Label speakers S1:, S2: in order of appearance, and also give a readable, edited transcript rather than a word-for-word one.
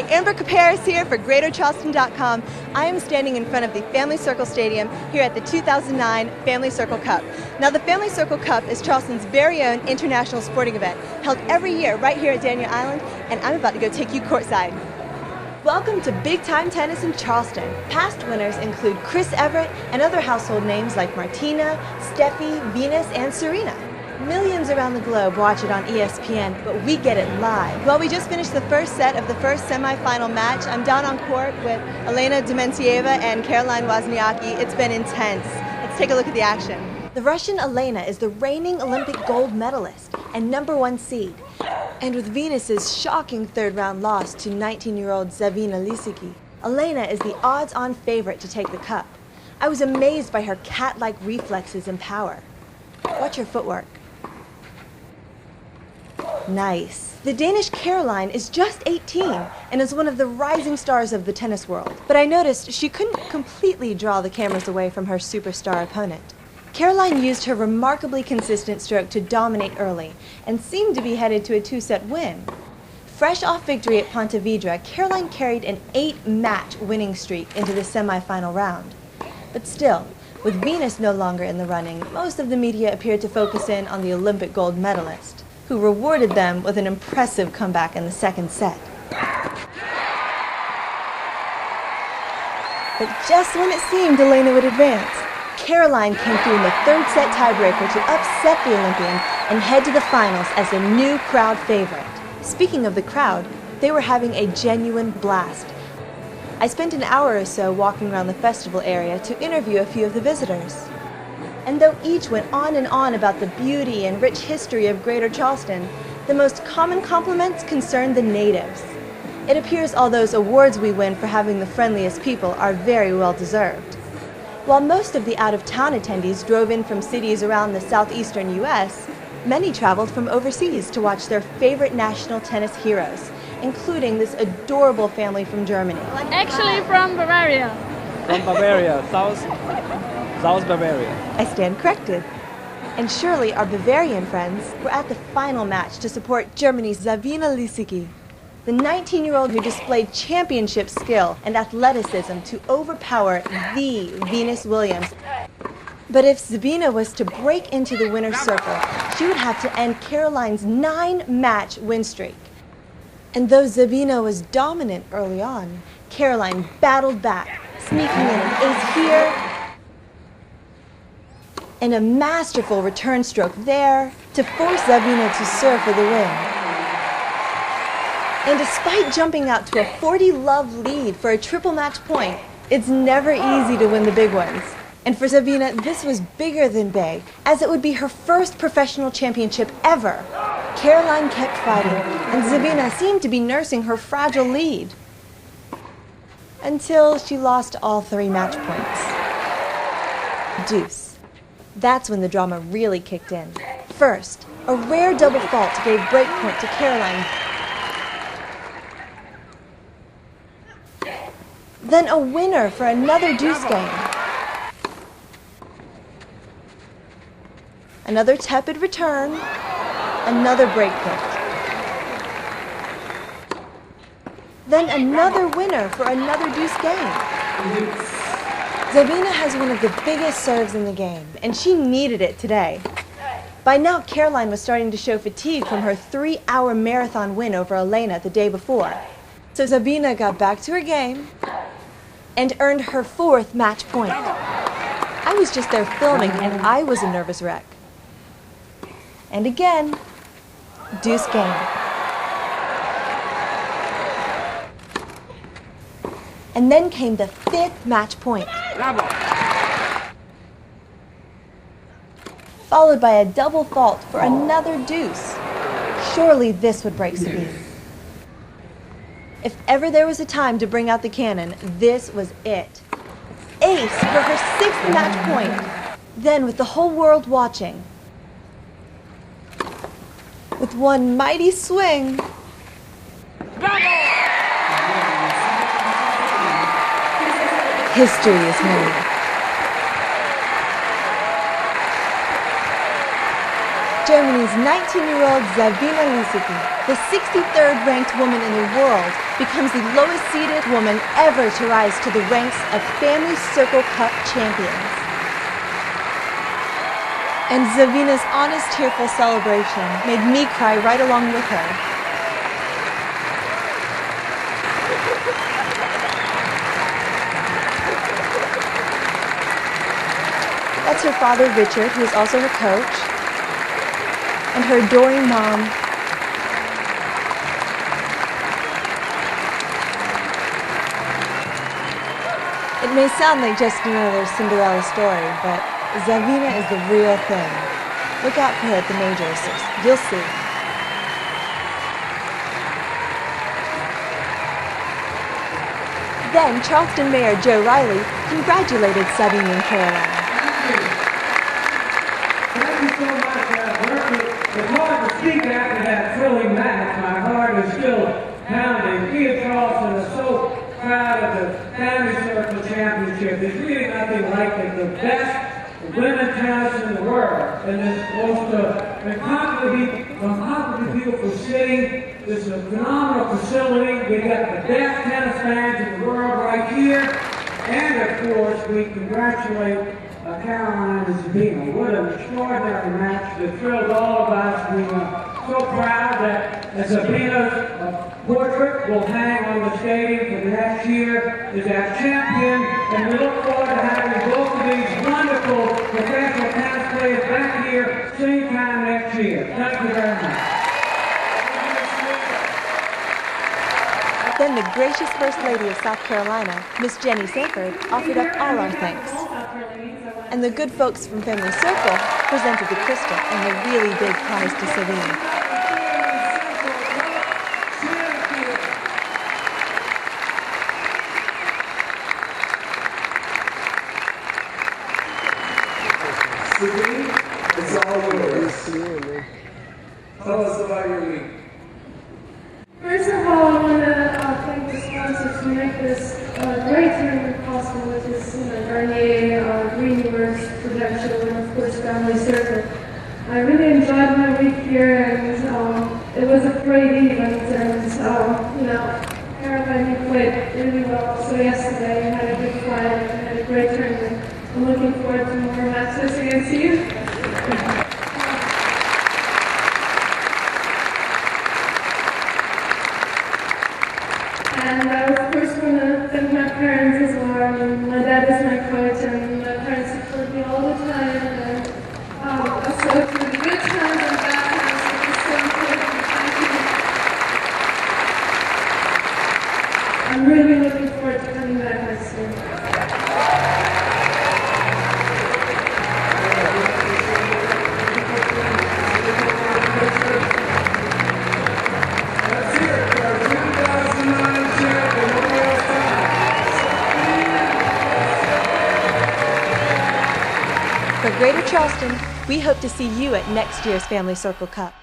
S1: Amber Caparis here for GreaterCharleston.com. I am standing in front of the Family Circle Stadium here at the 2009 Family Circle Cup. Now, the Family Circle Cup is Charleston's very own international sporting event, held every year right here at Daniel Island, and I'm about to go take you courtside. Welcome to Big Time Tennis in Charleston. Past winners include Chris Evert and other household names like Martina, Steffi, Venus, and Serena. Millions around the globe watch it on ESPN, but we get it live. Well, we just finished the first set of the first semifinal match. I'm down on court with Elena Dementieva and Caroline Wozniacki. It's been intense. Let's take a look at the action. The Russian Elena is the reigning Olympic gold medalist and #1 seed. And with Venus's shocking third-round loss to 19-year-old Zavina Lisicki, Elena is the odds-on favorite to take the cup. I was amazed by her cat-like reflexes and power. Watch her footwork. Nice. The Danish Caroline is just 18 and is one of the rising stars of the tennis world. But I noticed she couldn't completely draw the cameras away from her superstar opponent. Caroline used her remarkably consistent stroke to dominate early and seemed to be headed to a 2-set win. Fresh off victory at Ponte Vedra, Caroline carried an 8-match winning streak into the semifinal round. But still, with Venus no longer in the running, most of the media appeared to focus in on the Olympic gold medalist, who rewarded them with an impressive comeback in the second set. But just when it seemed Elena would advance, Caroline came through in the third set tiebreaker to upset the Olympian and head to the finals as the new crowd favorite. Speaking of the crowd, they were having a genuine blast. I spent an hour or so walking around the festival area to interview a few of the visitors. And though each went on and on about the beauty and rich history of Greater Charleston, the most common compliments concerned the natives. It appears all those awards we win for having the friendliest people are very well deserved. While most of the out-of-town attendees drove in from cities around the southeastern U.S., many traveled from overseas to watch their favorite national tennis heroes, including this adorable family from Germany.
S2: Actually from Bavaria.
S3: From Bavaria, South Bavaria.
S1: I stand corrected. And surely our Bavarian friends were at the final match to support Germany's Zavina Lisicki, the 19-year-old who displayed championship skill and athleticism to overpower the Venus Williams. But if Zabina was to break into the winner's circle, she would have to end Caroline's 9-match win streak. And though Zabina was dominant early on, Caroline battled back, sneaking in an ace here, and a masterful return stroke there to force Zabina to serve for the win. And despite jumping out to a 40-love lead for a triple match point, it's never easy to win the big ones. And for Zabina, this was bigger than big, as it would be her first professional championship ever. Caroline kept fighting, and Zabina seemed to be nursing her fragile lead. Until she lost all 3 match points. Deuce. That's when the drama really kicked in. First, a rare double fault gave breakpoint to Caroline. Then a winner for another deuce game. Another tepid return, another breakpoint. Then another winner for another deuce game. Zabina has one of the biggest serves in the game, and she needed it today. By now, Caroline was starting to show fatigue from her 3-hour marathon win over Elena the day before. So Zabina got back to her game and earned her 4th match point. I was just there filming, and I was a nervous wreck. And again, deuce game. And then came the 5th match point.
S3: Bravo.
S1: Followed by a double fault for another deuce. Surely this would break Sabine. If ever there was a time to bring out the cannon, this was it. Ace for her 6th match point. Then, with the whole world watching, with one mighty swing, history is made. Germany's 19-year-old Sabine Lisicki, the 63rd ranked woman in the world, becomes the lowest seeded woman ever to rise to the ranks of Family Circle Cup champions. And Sabine's honest, tearful celebration made me cry right along with her. That's her father, Richard, who is also her coach, and her adoring mom. It may sound like just another Cinderella story, but Sabine is the real thing. Look out for her at the majors. You'll see. Then Charleston Mayor Joe Riley congratulated Sabine and Caroline.
S4: Thank you so much, Berkeley. It's hard to speak after that thrilling match. My heart is still pounding. We at Charleston are so proud of the Family Circle Championship. There's really nothing like it. The best women tennis in the world. And this most incomparably beautiful city. This is a phenomenal facility. We got the best tennis fans in the world right here. And of course, we congratulate Caroline and Sabine. What an extraordinary match that thrilled all of us. We are so proud that Sabine's portrait will hang on the stadium for the next year as our champion, and we look forward to having both of these wonderful professional tennis players back here same time next year. Thank you very much.
S1: Then the gracious First Lady of South Carolina, Miss Jenny Sanford, offered up all our thanks. And the good folks from Family Circle presented the crystal and the really big prize to Sabine.
S5: Sabine, it's all yours. Tell us about your week.
S2: First of all, I want to thank the sponsors to make this great tournament possible, which is Garnier, Greenworks, Prudential, and of course Family Circle. I really enjoyed my week here, and it was a great event. And Caroline, you played really well also yesterday. You had a good fight and had a great tournament. I'm looking forward to more matches against you. And I of course want to thank my parents as well. I mean, my dad is my coach, and my parents support me all the time. And also through the good times and bad times, it's so important. Thank you. I'm really looking forward to coming back next year.
S1: For Greater Charleston, we hope to see you at next year's Family Circle Cup.